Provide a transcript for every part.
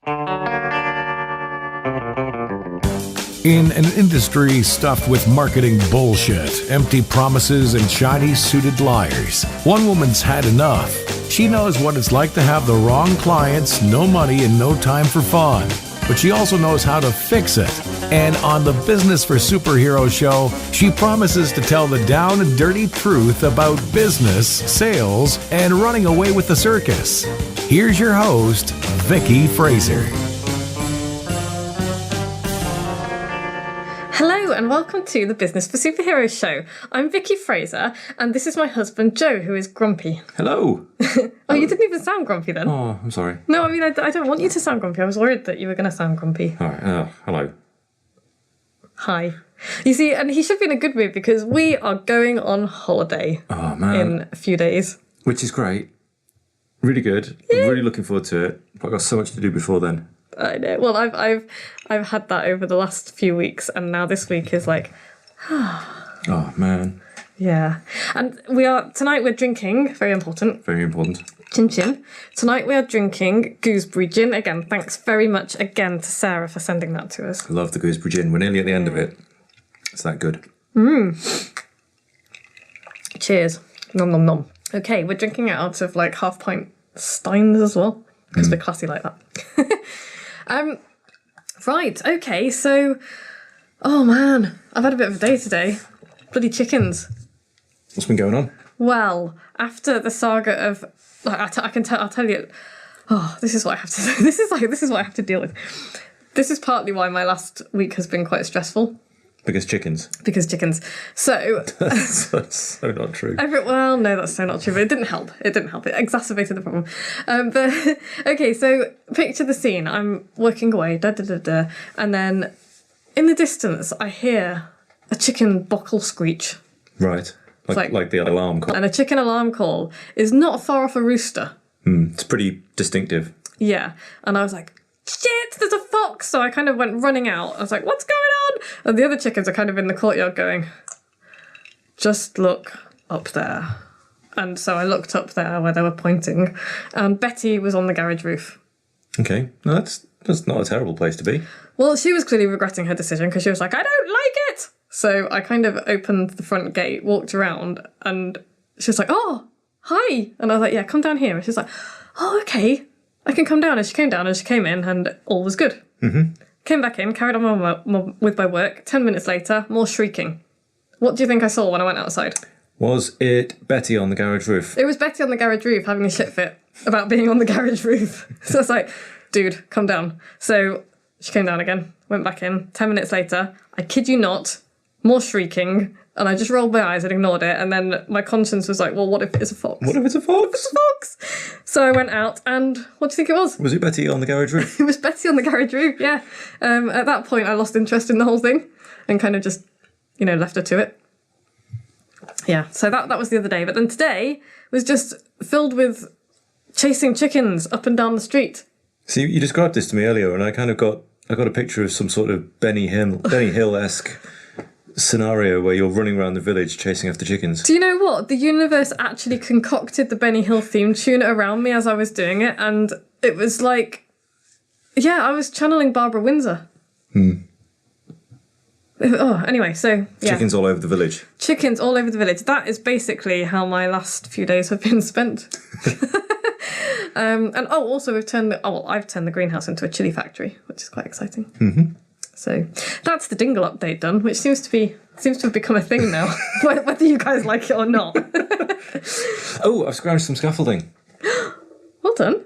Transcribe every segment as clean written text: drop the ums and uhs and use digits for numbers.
In an industry stuffed with marketing bullshit, empty promises, and shiny suited liars, one woman's had enough. She knows what it's like to have the wrong clients, no money, and no time for fun. But she also knows how to fix it. And on the Business for Superheroes show, she promises to tell the down and dirty truth about business, sales, and running away with the circus. Here's your host, Vicky Fraser. Hello and welcome to the Business for Superheroes show. I'm Vicky Fraser and this is my husband Joe, who is grumpy. Hello. Oh, you didn't even sound grumpy then. Oh, I'm sorry. No, I mean, I don't want you to sound grumpy. I was worried that you were going to sound grumpy. All right. Hello. Hi. You see, and he should be in a good mood because we are going on holiday in a few days. Which is great. Really good. Yeah. I'm really looking forward to it. But I've got so much to do before then. I know. Well, I've had that over the last few weeks, and now this week is like, Oh, man. yeah. And tonight we're drinking, very important. Very important. Chin chin. Tonight we are drinking gooseberry gin. Again, thanks very much again to Sarah for sending that to us. I love the gooseberry gin. We're nearly at the end of it. It's that good. Cheers. Nom nom nom. Okay, we're drinking it out of like half-pint steins as well, because we're classy like that. Right, okay, so, oh man, I've had a bit of a day today. Bloody chickens. What's been going on? Well, after the saga of, I'll tell you, this is what I have to do. This is what I have to deal with. This is partly why my last week has been quite stressful. Because chickens. Because chickens. So... That's so not true. Well, no, that's so not true, but it didn't help. It exacerbated the problem. But, okay, so picture the scene. I'm working away, and then in the distance, I hear a chicken bockle screech. Right. Like the alarm call. And a chicken alarm call is not far off a rooster. It's pretty distinctive. Yeah. And I was like, shit, there's a fox! So I kind of went running out. I was like, what's going on? And the other chickens are kind of in the courtyard going, just look up there. And so I looked up there where they were pointing, and Betty was on the garage roof. Okay. No, that's not a terrible place to be. Well, she was clearly regretting her decision because she was like, I don't like it! So I kind of opened the front gate, walked around, and she was like, oh, hi! And I was like, yeah, come down here. And she's like, oh, okay. I can come down. And she came down and she came in and all was good. Mm-hmm. Came back in, carried on with my work. 10 minutes later, more shrieking. What do you think I saw when I went outside? Was it Betty on the garage roof? It was Betty on the garage roof having a shit fit about being on the garage roof. So I was like, dude, come down. So she came down again, went back in. 10 minutes later, I kid you not, more shrieking. And I just rolled my eyes and ignored it. And then my conscience was like, well, what if it's a fox? What if it's a fox? What if it's a fox? So I went out and what do you think it was? Was it Betty on the garage roof? It was Betty on the garage roof, yeah. At that point, I lost interest in the whole thing and kind of just, left her to it. Yeah, so that was the other day. But then today was just filled with chasing chickens up and down the street. See, you described this to me earlier and I got a picture of some sort of Benny Hill-esque scenario where you're running around the village chasing after chickens. Do you know what? The universe actually concocted the Benny Hill theme tune around me as I was doing it, and it was like, yeah, I was channeling Barbara Windsor. Anyway, so, yeah. Chickens all over the village. Chickens all over the village. That is basically how my last few days have been spent. Also I've turned the greenhouse into a chili factory, which is quite exciting. Mm-hmm. So that's the dingle update done, which seems to have become a thing now, whether you guys like it or not. Oh, I've scrounged some scaffolding. Well done.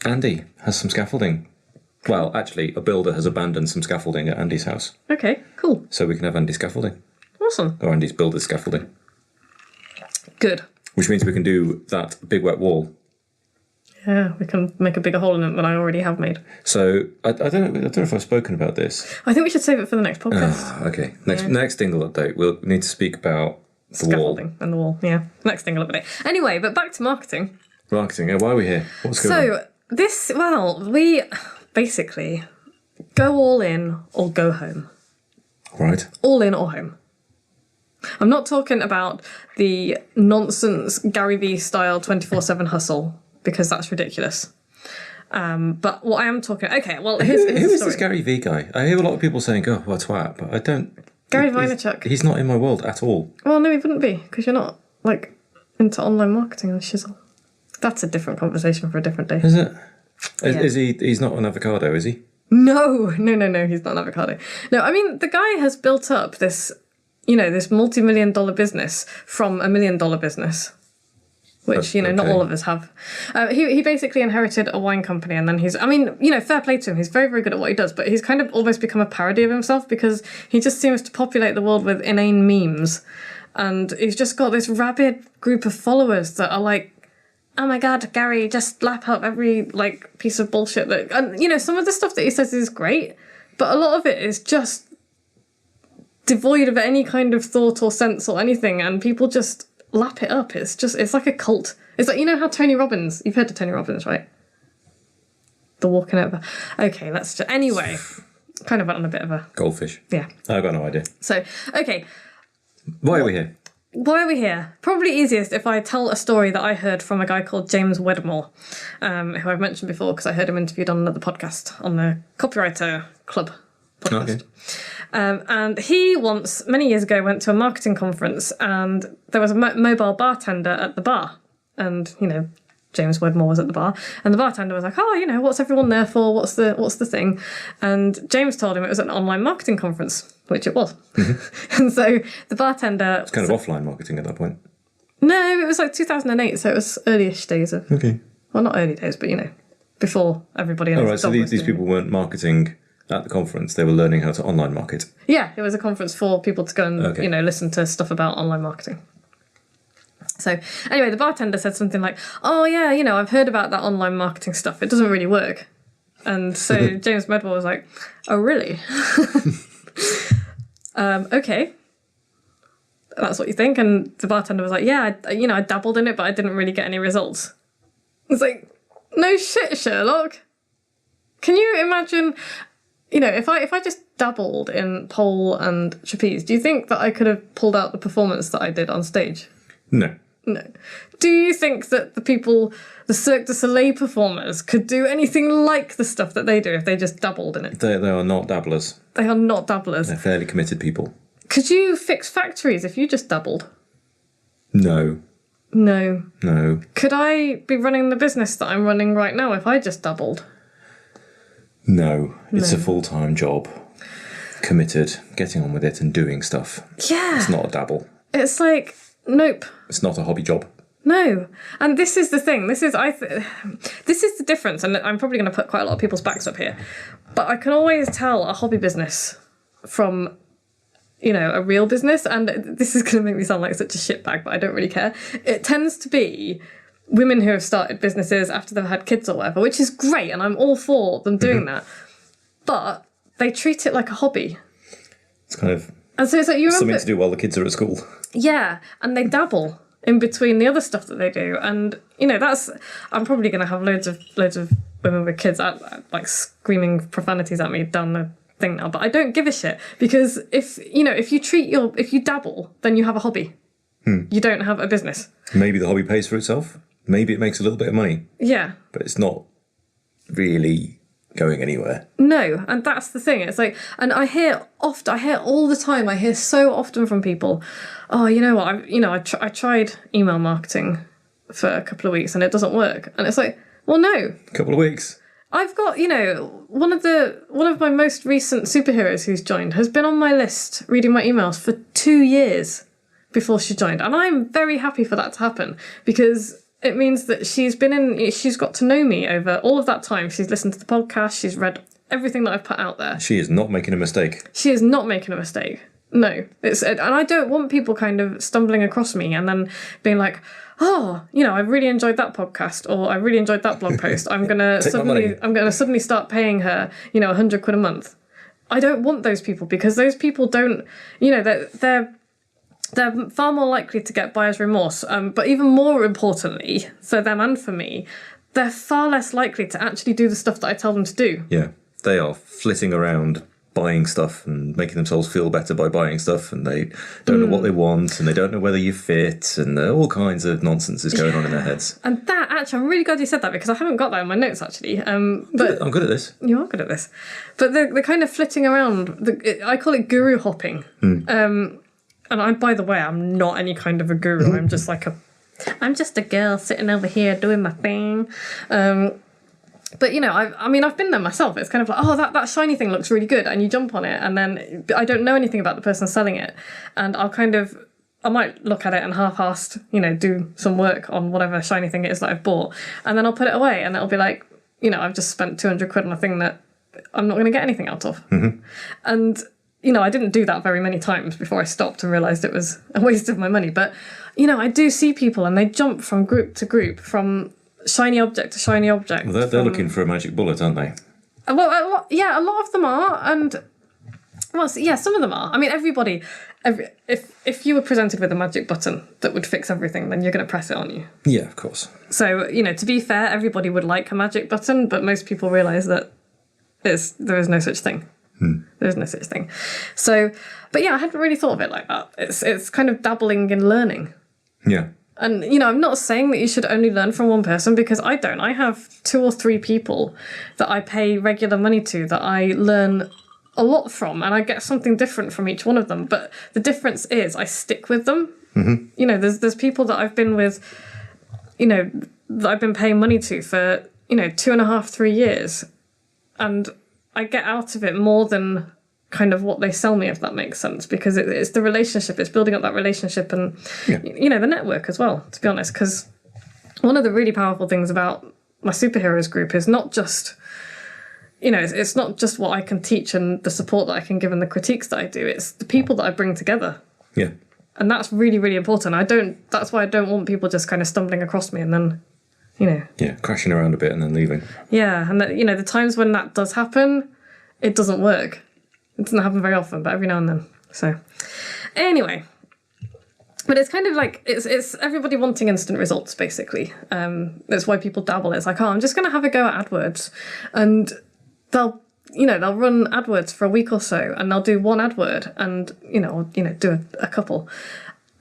Andy has some scaffolding. Well, actually, a builder has abandoned some scaffolding at Andy's house. Okay, cool. So we can have Andy's scaffolding. Awesome. Or Andy's builder's scaffolding. Good. Which means we can do that big wet wall. Yeah, we can make a bigger hole in it than I already have made. So, I don't know if I've spoken about this. I think we should save it for the next podcast. Okay. Next dingle update, we'll need to speak about the scaffolding wall. And the wall, yeah. Next dingle update. Anyway, but back to marketing. Marketing, yeah, why are we here? What's going on? We basically go all in or go home. Right. All in or home. I'm not talking about the nonsense Gary Vee style 24/7 hustle, because that's ridiculous. But what I am talking... Okay, well, here's Who the is story. this Gary V guy? I hear a lot of people saying, oh, what a twat, but I don't... Gary he's- Vaynerchuk. He's not in my world at all. Well, no, he wouldn't be, because you're not, like, into online marketing and shizzle. That's a different conversation for a different day. Is it? Yeah. Is he? He's not an avocado, is he? No, he's not an avocado. No, I mean, the guy has built up this, this multi-million-dollar business from $1 million business, which, not Okay. all of us have. He basically inherited a wine company, and then fair play to him. He's very, very good at what he does, but he's kind of almost become a parody of himself because he just seems to populate the world with inane memes. And he's just got this rabid group of followers that are like, oh my God, Gary, just lap up every, piece of bullshit that... And, some of the stuff that he says is great, but a lot of it is just devoid of any kind of thought or sense or anything, and people just lap it up. It's like a cult. It's like, how Tony Robbins... You've heard of Tony Robbins, right? The walking over... Okay, let's just... Anyway, kind of went on a bit of a... Goldfish. Yeah. I've got no idea. So, okay... Why are we here? Why are we here? Probably easiest if I tell a story that I heard from a guy called James Wedmore, who I've mentioned before because I heard him interviewed on another podcast, on the Copywriter Club podcast. Okay. And he once, many years ago, went to a marketing conference and there was a mobile bartender at the bar. And, James Wedmore was at the bar, and the bartender was like, oh, what's everyone there for? What's the thing? And James told him it was an online marketing conference, which it was. And so the bartender... It's kind of offline marketing at that point. No, it was like 2008, so it was early-ish days of... Okay. Well, not early days, but, before everybody... All right, so these people weren't marketing at the conference. They were learning how to online market. Yeah, it was a conference for people to go and, Okay. listen to stuff about online marketing. So, anyway, the bartender said something like, oh, yeah, I've heard about that online marketing stuff. It doesn't really work. And so James Medwell was like, oh, really? Okay. That's what you think? And the bartender was like, yeah, I dabbled in it, but I didn't really get any results. It's like, no shit, Sherlock. Can you imagine, if I just dabbled in pole and trapeze, do you think that I could have pulled out the performance that I did on stage? No. No. Do you think that the Cirque du Soleil performers could do anything like the stuff that they do if they just dabbled in it? They are not dabblers. They are not dabblers. They're fairly committed people. Could you fix factories if you just dabbled? No. No. No. Could I be running the business that I'm running right now if I just dabbled? No. It's a full-time job. Committed, getting on with it and doing stuff. Yeah. It's not a dabble. It's like, nope. It's not a hobby job. No. And this is the thing. This is the difference. And I'm probably going to put quite a lot of people's backs up here. But I can always tell a hobby business from, a real business. And this is going to make me sound like such a shitbag, but I don't really care. It tends to be women who have started businesses after they've had kids or whatever, which is great. And I'm all for them doing that. But they treat it like a hobby. It's kind of And so it's like, you remember... something to do while the kids are at school. Yeah, and they dabble in between the other stuff that they do, and that's... I'm probably going to have loads of women with kids screaming profanities at me down the thing now, but I don't give a shit because if you dabble, then you have a hobby. You don't have a business. Maybe the hobby pays for itself. Maybe it makes a little bit of money, Yeah. but it's not really going anywhere. No, and that's the thing. It's like, and I hear all the time. I hear so often from people, oh, you know what? I tried email marketing for a couple of weeks and it doesn't work. And it's like, well, no. A couple of weeks. I've got, one of my most recent superheroes who's joined has been on my list reading my emails for 2 years before she joined, and I'm very happy for that to happen because it means that she's got to know me over all of that time. She's listened to the podcast. She's read everything that I've put out there. She is not making a mistake. She is not making a mistake. No, and I don't want people kind of stumbling across me and then being like, oh, I really enjoyed that podcast or I really enjoyed that blog post. I'm gonna suddenly start paying her, £100 a month. I don't want those people because those people don't, they're far more likely to get buyer's remorse. But even more importantly, for them and for me, they're far less likely to actually do the stuff that I tell them to do. Yeah, they are flitting around buying stuff and making themselves feel better by buying stuff, and they don't know what they want, and they don't know whether you fit, and all kinds of nonsense is going on in their heads. And that, actually, I'm really glad you said that, because I haven't got that in my notes, actually. But I'm good at this. You are good at this. But the kind of flitting around, I call it guru hopping. And by the way, I'm not any kind of a guru. I'm just I'm just a girl sitting over here doing my thing. But, I've been there myself. It's kind of like, oh, that shiny thing looks really good. And you jump on it. And then I don't know anything about the person selling it. And I might look at it and half-assed, do some work on whatever shiny thing it is that I've bought. And then I'll put it away. And it'll be like, I've just spent 200 quid on a thing that I'm not going to get anything out of. And, I didn't do that very many times before I stopped and realised it was a waste of my money. But, I do see people and they jump from group to group, from shiny object to shiny object. Well, they're looking for a magic bullet, aren't they? Well, a lot of them are, and some of them are. I mean, everybody. If you were presented with a magic button that would fix everything, then you're going to press it, aren't you? Yeah, of course. So to be fair, everybody would like a magic button, but most people realise that there is no such thing. There is no such thing. So, but I hadn't really thought of it like that. It's kind of dabbling in learning. Yeah. And, I'm not saying that you should only learn from one person, because I don't. I have 2 or 3 people that I pay regular money to that I learn a lot from, and I get something different from each one of them. But the difference is I stick with them. There's people that I've been with, that I've been paying money to for, 2.5, 3 years. And I get out of it more than kind of what they sell me, if that makes sense, because it's the relationship, it's building up that relationship, and the network as well, to be honest. Because one of the really powerful things about my superheroes group is not just it's not just what I can teach and the support that I can give and the critiques that I do, it's the people that I bring together. And that's really, really important. That's why I don't want people just kind of stumbling across me and then crashing around a bit and then leaving. And the times when that does happen, it doesn't work. It doesn't happen very often, but every now and then. So, anyway. But it's kind of like, it's everybody wanting instant results, basically. That's why people dabble. It's like, I'm just going to have a go at AdWords. And they'll run AdWords for a week or so, and they'll do one AdWord and, do a couple.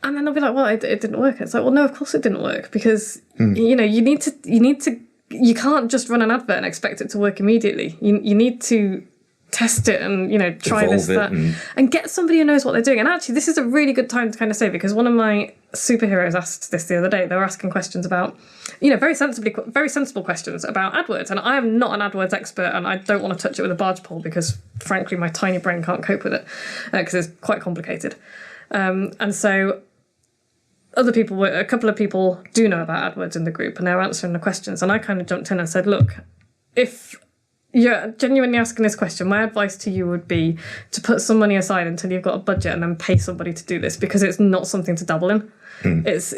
And then they'll be like, well, it didn't work. It's like, well, no, of course it didn't work, because, you need to, you can't just run an advert and expect it to work immediately. You need to test it and, try Evolve this, that, and get somebody who knows what they're doing. And actually, this is a really good time to kind of say, because one of my superheroes asked this the other day. They were asking questions about, very sensible questions about AdWords. And I am not an AdWords expert, and I don't want to touch it with a barge pole, because frankly, my tiny brain can't cope with it, because it's quite complicated. And so a couple of people do know about AdWords in the group, and they're answering the questions. And I kind of jumped in and said, look, if you're genuinely asking this question, my advice to you would be to put some money aside until you've got a budget, and then pay somebody to do this, because it's not something to dabble in. It's,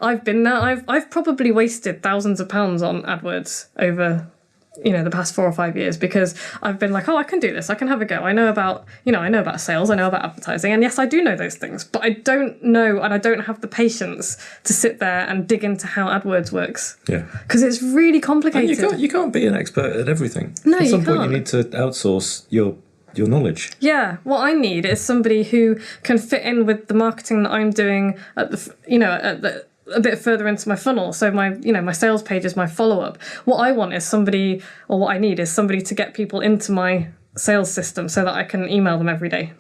I've been there. I've probably wasted thousands of pounds on AdWords over, the past 4 or 5 years, because I've been like, I can do this. I can have a go. I know about sales. I know about advertising. And yes, I do know those things, but I don't know, and I don't have the patience to sit there and dig into how AdWords works. Yeah. Because it's really complicated. And you can't be an expert at everything. No, at some you point can't. You need to outsource your knowledge. Yeah, what I need is somebody who can fit in with the marketing that I'm doing a bit further into my funnel. So my sales page is my follow-up. What I want is somebody, or what I need is somebody to get people into my sales system so that I can email them every day.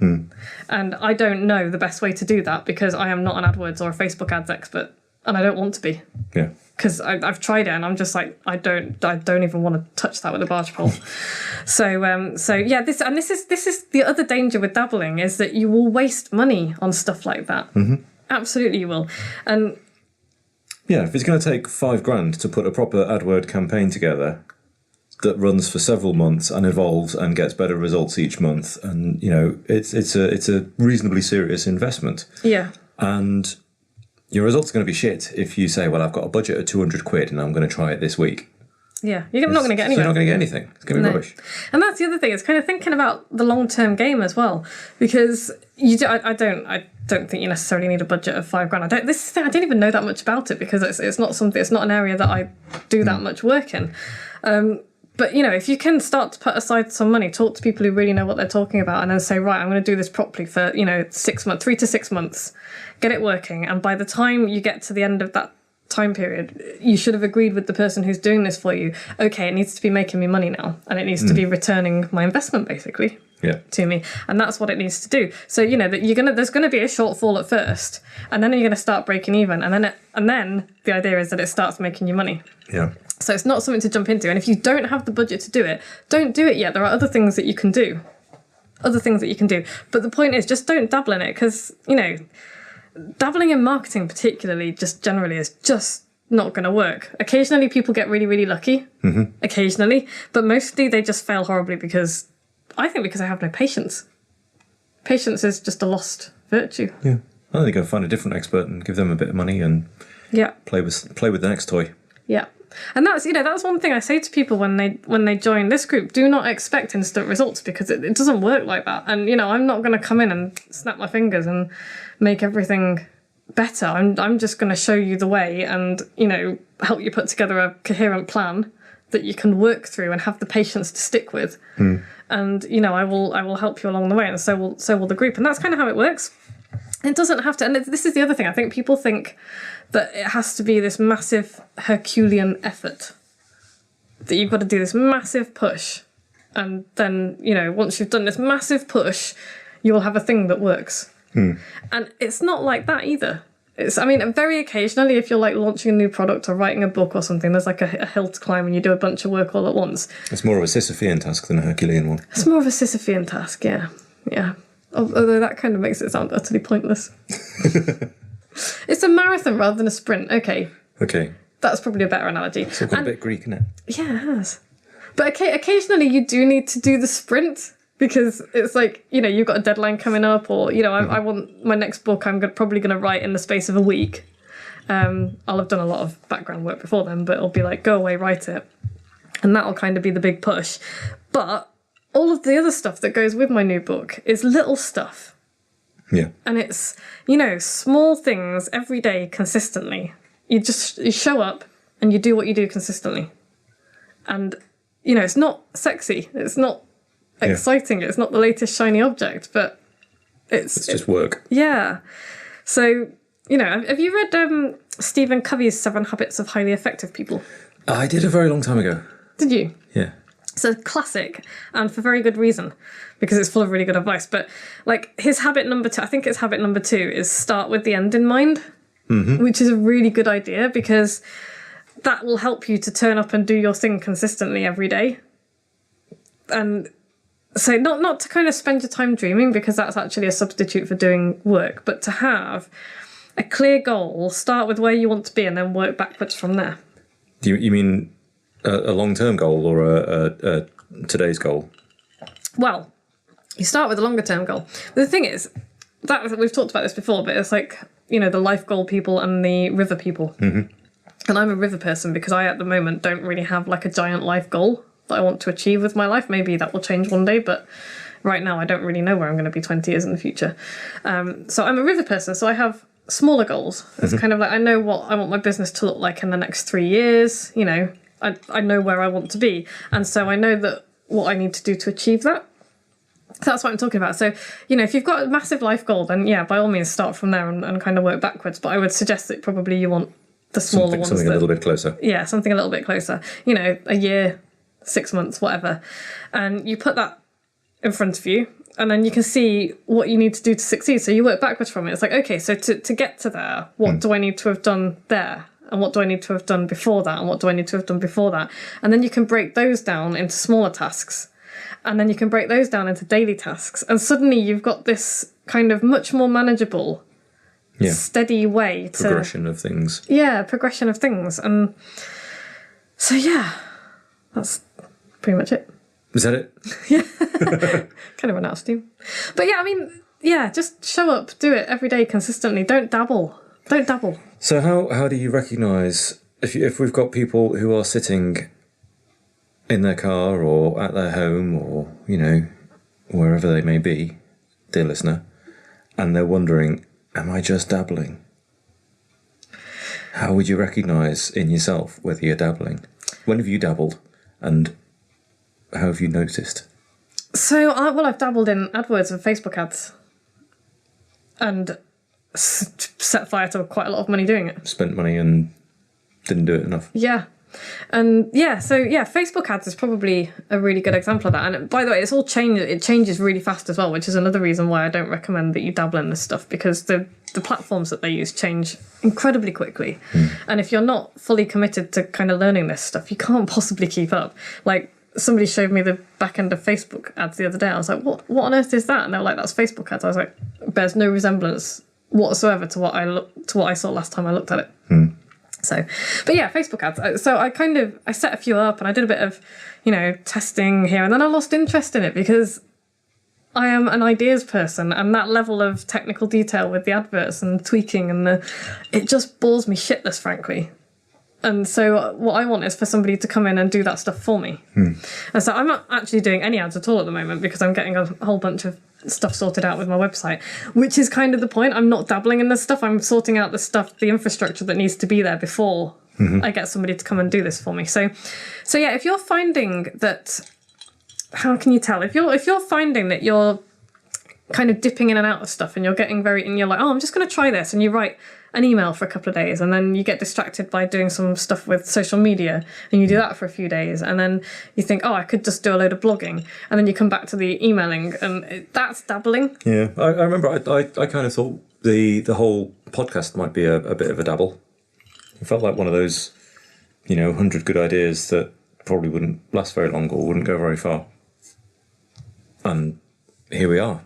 And I don't know the best way to do that, because I am not an AdWords or a Facebook ads expert, and I don't want to be. Yeah. Because I've tried it, and I'm just like, I don't even want to touch that with a barge pole. This is the other danger with dabbling, is that you will waste money on stuff like that. Absolutely, you will. And yeah, if it's going to take $5,000 to put a proper AdWord campaign together that runs for several months and evolves and gets better results each month, and it's a reasonably serious investment. Yeah. And your results are going to be shit if you say, well, I've got a budget of 200 quid and I'm going to try it this week. Yeah, you're not going to get anywhere. You're not going to get anything. It's going to be rubbish. And that's the other thing. It's kind of thinking about the long-term game as well, because I don't think you necessarily need a budget of $5,000. I don't even know that much about it, because it's not an area that I do that much work in. But, if you can start to put aside some money, talk to people who really know what they're talking about, and then say, right, I'm going to do this properly for, 6 months, 3 to 6 months, get it working. And by the time you get to the end of that time period, you should have agreed with the person who's doing this for you, okay, it needs to be making me money now, and it needs to be returning my investment, basically. To me, and that's what it needs to do. So that there's gonna be a shortfall at first, and then you're gonna start breaking even, and then the idea is that it starts making you money. So it's not something to jump into, and if you don't have the budget to do it, don't do it yet. There are other things that you can do. But the point is, just don't dabble in it, because dabbling in marketing particularly, just generally, is just not going to work. Occasionally people get really, really lucky, occasionally, but mostly they just fail horribly because I have no patience. Patience is just a lost virtue. Yeah. I think go find a different expert and give them a bit of money and play with the next toy. Yeah. And that's that's one thing I say to people when they join this group. Do not expect instant results, because it doesn't work like that. And I'm not going to come in and snap my fingers and make everything better. I'm just going to show you the way and help you put together a coherent plan that you can work through and have the patience to stick with. And I will help you along the way, and so will the group. And that's kind of how it works. It doesn't have to, and this is the other thing. I think people think that it has to be this massive Herculean effort, that you've got to do this massive push, and then once you've done this massive push, you will have a thing that works. And it's not like that either. Very occasionally, if you're like launching a new product or writing a book or something, there's like a hill to climb and you do a bunch of work all at once. It's more of a Sisyphean task than a Herculean one. It's more of a Sisyphean task, yeah. Although that kind of makes it sound utterly pointless. It's a marathon rather than a sprint. Okay. That's probably a better analogy. It's all got a bit Greek, isn't it? Yeah, it has. But occasionally you do need to do the sprint, because it's like, you've got a deadline coming up, or, I want my next book I'm probably going to write in the space of a week. I'll have done a lot of background work before then, but it'll be like, go away, write it. And that'll kind of be the big push. But all of the other stuff that goes with my new book is little stuff. Yeah. And it's, small things every day consistently. You show up and you do what you do consistently. And, it's not sexy. It's not exciting. It's not the latest shiny object, but it's just work. Yeah. So, have you read Stephen Covey's 7 Habits of Highly Effective People? I did a very long time ago. Did you? Yeah. It's a classic, and for very good reason, because it's full of really good advice. But his habit number 2, I think it's habit number 2, is start with the end in mind, which is a really good idea, because that will help you to turn up and do your thing consistently every day. And so not to kind of spend your time dreaming, because that's actually a substitute for doing work, but to have a clear goal, start with where you want to be, and then work backwards from there. Do you mean a long-term goal or a today's goal? Well, you start with a longer-term goal. The thing is, that we've talked about this before, but it's like, the life goal people and the river people. And I'm a river person because I, at the moment, don't really have like a giant life goal that I want to achieve with my life. Maybe that will change one day, but right now I don't really know where I'm going to be 20 years in the future. So I'm a river person, so I have smaller goals. It's kind of like, I know what I want my business to look like in the next 3 years. I know where I want to be. And so I know that what I need to do to achieve that. So that's what I'm talking about. So, if you've got a massive life goal, then yeah, by all means start from there and kind of work backwards. But I would suggest that probably you want the smaller ones. Something a little bit closer. Yeah, something a little bit closer. A year, 6 months, whatever. And you put that in front of you, and then you can see what you need to do to succeed. So you work backwards from it. It's like, okay, so to get to there, what do I need to have done there? And what do I need to have done before that? And what do I need to have done before that? And then you can break those down into smaller tasks. And then you can break those down into daily tasks. And suddenly you've got this kind of much more manageable, steady way to... Progression of things. Yeah, progression of things. And so, yeah, that's pretty much it. Is that it? Yeah. Kind of run out of steam. But yeah, just show up, do it every day consistently. Don't dabble. So how do you recognise, if we've got people who are sitting in their car or at their home or, wherever they may be, dear listener, and they're wondering, am I just dabbling? How would you recognise in yourself whether you're dabbling? When have you dabbled? And have you noticed? So, I've dabbled in AdWords and Facebook ads and set fire to quite a lot of money doing it. Spent money and didn't do it enough. Yeah. And Facebook ads is probably a really good example of that. And by the way, it changes really fast as well, which is another reason why I don't recommend that you dabble in this stuff, because the platforms that they use change incredibly quickly. And if you're not fully committed to kind of learning this stuff, you can't possibly keep up. Like, somebody showed me the back end of Facebook ads the other day. I was like, what on earth is that? And they were like, that's Facebook ads. I was like, bears no resemblance whatsoever to what I saw last time I looked at it. So, but yeah, Facebook ads. So I set a few up and I did a bit of, testing here, and then I lost interest in it because I am an ideas person, and that level of technical detail with the adverts and tweaking it just bores me shitless, frankly. And so what I want is for somebody to come in and do that stuff for me. And so I'm not actually doing any ads at all at the moment because I'm getting a whole bunch of stuff sorted out with my website, which is kind of the point. I'm not dabbling in this stuff. I'm sorting out the infrastructure that needs to be there before I get somebody to come and do this for me. So yeah, if you're finding that, how can you tell? If you're finding that you're kind of dipping in and out of stuff and you're like, oh, I'm just going to try this, and you write an email for a couple of days, and then you get distracted by doing some stuff with social media, and you do that for a few days, and then you think, oh, I could just do a load of blogging, and then you come back to the emailing, and that's dabbling. Yeah, I remember I kind of thought the whole podcast might be a bit of a dabble. It felt like one of those, 100 good ideas that probably wouldn't last very long or wouldn't go very far. And here we are,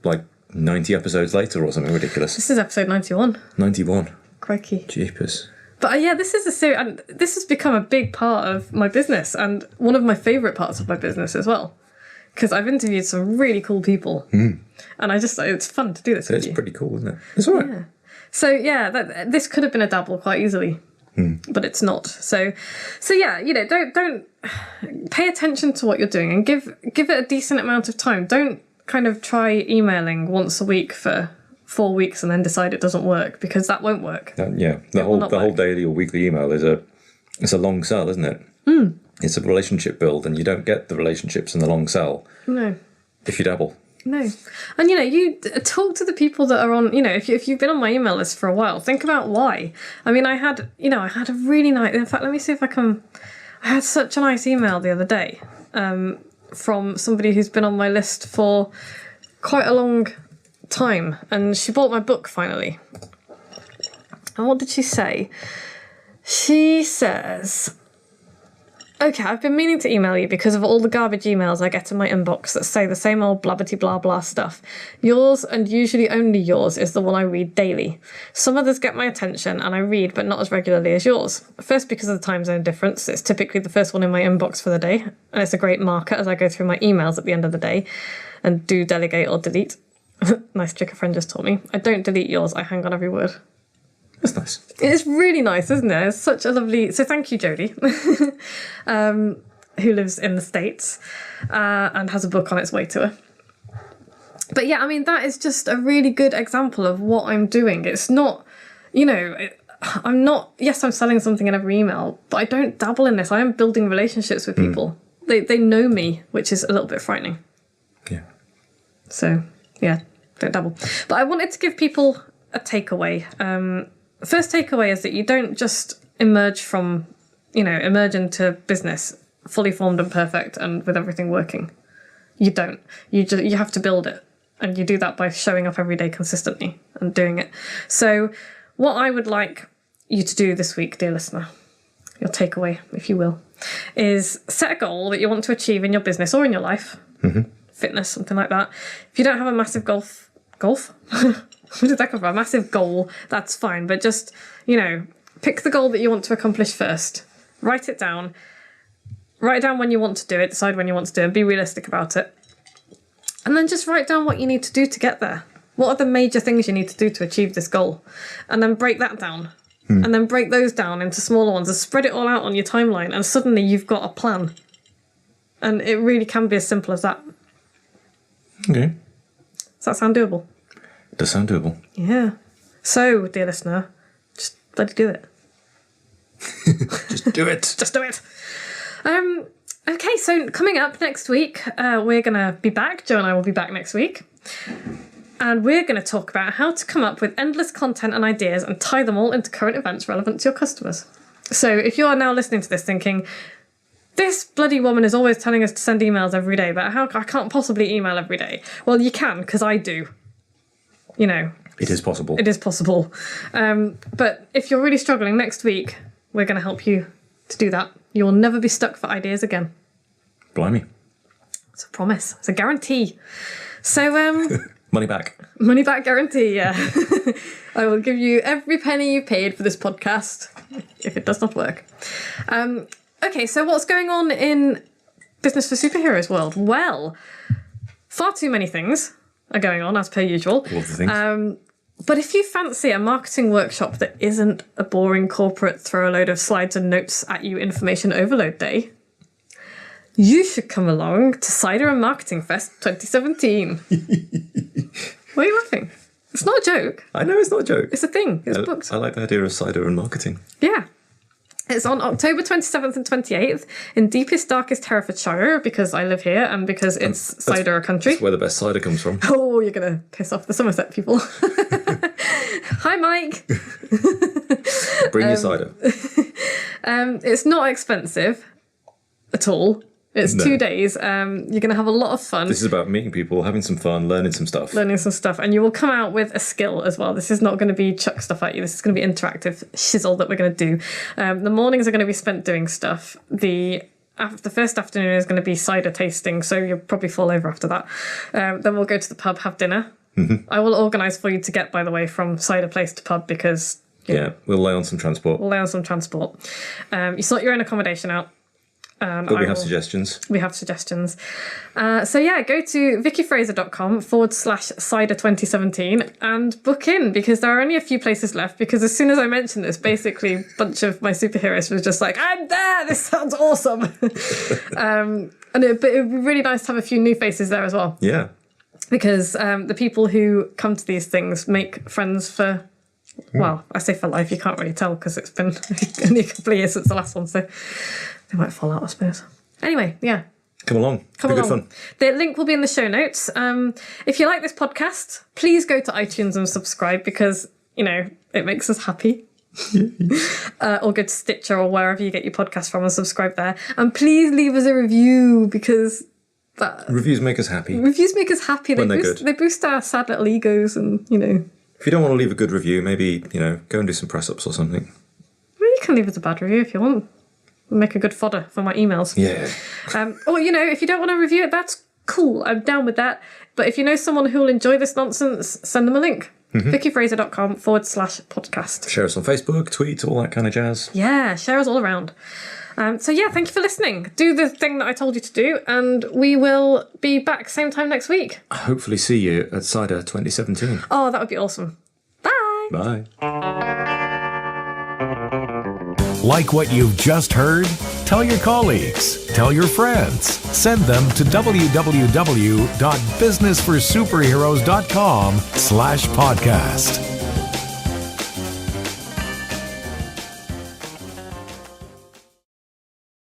like 90 episodes later or something ridiculous. This is episode 91. 91. Crikey. Jeepers. But yeah, this is a series, and this has become a big part of my business, and one of my favourite parts of my business as well, because I've interviewed some really cool people, and it's fun to do this with you. It's pretty cool, isn't it? It's all right. Yeah. So yeah, this could have been a dabble quite easily, but it's not. So yeah, don't pay attention to what you're doing and give it a decent amount of time. Don't kind of try emailing once a week for 4 weeks and then decide it doesn't work, because that won't work. The whole daily or weekly email is a long sell, isn't it? It's a relationship build, and you don't get the relationships in the long sell. No. If you dabble. No. And you talk to the people that are on, if you've been on my email list for a while, think about why. I mean, I had a really nice, in fact, let me see if I had such a nice email the other day from somebody who's been on my list for quite a long time, and she bought my book finally. And what did she say? She says, okay, I've been meaning to email you because of all the garbage emails I get in my inbox that say the same old blabbity blah blah stuff. Yours, and usually only yours, is the one I read daily. Some others get my attention and I read, but not as regularly as yours. First, because of the time zone difference. It's typically the first one in my inbox for the day, and it's a great marker as I go through my emails at the end of the day and do delegate or delete. Nice trick a friend just taught me. I don't delete yours, I hang on every word. That's nice. It's really nice, isn't it? It's such a lovely... So thank you, Jodie, who lives in the States and has a book on its way to her. But yeah, I mean, that is just a really good example of what I'm doing. It's not, I'm not... Yes, I'm selling something in every email, but I don't dabble in this. I am building relationships with people. They know me, which is a little bit frightening. Yeah. So, yeah, don't dabble. But I wanted to give people a takeaway. First takeaway is that you don't just emerge into business fully formed and perfect and with everything working. You don't. You have to build it, and you do that by showing up every day consistently and doing it. So what I would like you to do this week, dear listener, your takeaway, if you will, is set a goal that you want to achieve in your business or in your life, fitness, something like that. If you don't have a massive golf? Where did that come from? A massive goal, that's fine. But just, pick the goal that you want to accomplish first. Write it down. Write down when you want to do it. Decide when you want to do it. Be realistic about it. And then just write down what you need to do to get there. What are the major things you need to do to achieve this goal? And then break that down. And then break those down into smaller ones and spread it all out on your timeline. And suddenly you've got a plan. And it really can be as simple as that. Okay. Does that sound doable? It does sound doable. Yeah. So, dear listener, just bloody do it. Just do it. Just do it. Okay, so coming up next week, we're going to be back. Joe and I will be back next week. And we're going to talk about how to come up with endless content and ideas and tie them all into current events relevant to your customers. So if you are now listening to this thinking, this bloody woman is always telling us to send emails every day, but how I can't possibly email every day. Well, you can, because I do. You know. It is possible. It is possible. But if you're really struggling, next week, we're going to help you to do that. You will never be stuck for ideas again. Blimey. It's a promise. It's a guarantee. So, Money back. money back guarantee, yeah. I will give you every penny you paid for this podcast if it does not work. Okay, so what's going on in Business for Superheroes world? Well, far too many things are going on, as per usual. All of the things. But if you fancy a marketing workshop that isn't a boring corporate throw a load of slides and notes at you information overload day, you should come along to Cider and Marketing Fest 2017. Why are you laughing? It's not a joke. I know it's not a joke. It's a thing. It's booked. I like the idea of cider and marketing. Yeah. It's on October 27th and 28th in deepest, darkest Herefordshire, because I live here and because it's cider country. That's where the best cider comes from. Oh, you're going to piss off the Somerset people. Hi, Mike. Bring your cider. It's not expensive at all. It's 2 days. You're going to have a lot of fun. This is about meeting people, having some fun, learning some stuff. And you will come out with a skill as well. This is not going to be chuck stuff at you. This is going to be interactive shizzle that we're going to do. The mornings are going to be spent doing stuff. The first afternoon is going to be cider tasting, so you'll probably fall over after that. Then we'll go to the pub, have dinner. Mm-hmm. I will organise for you to get, by the way, from cider place to pub because... Yeah, we'll lay on some transport. You sort your own accommodation out. But we have suggestions. We have suggestions. So yeah, go to vickyfraser.com/cider2017 and book in, because there are only a few places left, because as soon as I mentioned this, basically a bunch of my superheroes was just like, I'm there, this sounds awesome. But it would be really nice to have a few new faces there as well. Yeah. Because the people who come to these things make friends for... Well, I say for life, you can't really tell because it's been only a couple of years since the last one, so they might fall out, I suppose. Anyway, yeah. Come along. It'll be good fun. The link will be in the show notes. If you like this podcast, please go to iTunes and subscribe because, you know, it makes us happy. Or go to Stitcher or wherever you get your podcast from and subscribe there. And please leave us a review because... Reviews make us happy. They boost our sad little egos and, you know... If you don't want to leave a good review, maybe, you know, go and do some press-ups or something. Well, you can leave us a bad review if you want. Make a good fodder for my emails. Yeah. Or, you know, if you don't want to review it, that's cool. I'm down with that. But if you know someone who will enjoy this nonsense, send them a link. Mm-hmm. vickyfraser.com/podcast. Share us on Facebook, tweet, all that kind of jazz. Yeah, share us all around. So yeah, thank you for listening. Do the thing that I told you to do, and we will be back same time next week. Hopefully see you at Cider 2017. Oh, that would be awesome. Bye. Bye. Like what you've just heard? Tell your colleagues, tell your friends, send them to www.businessforsuperheroes.com/podcast.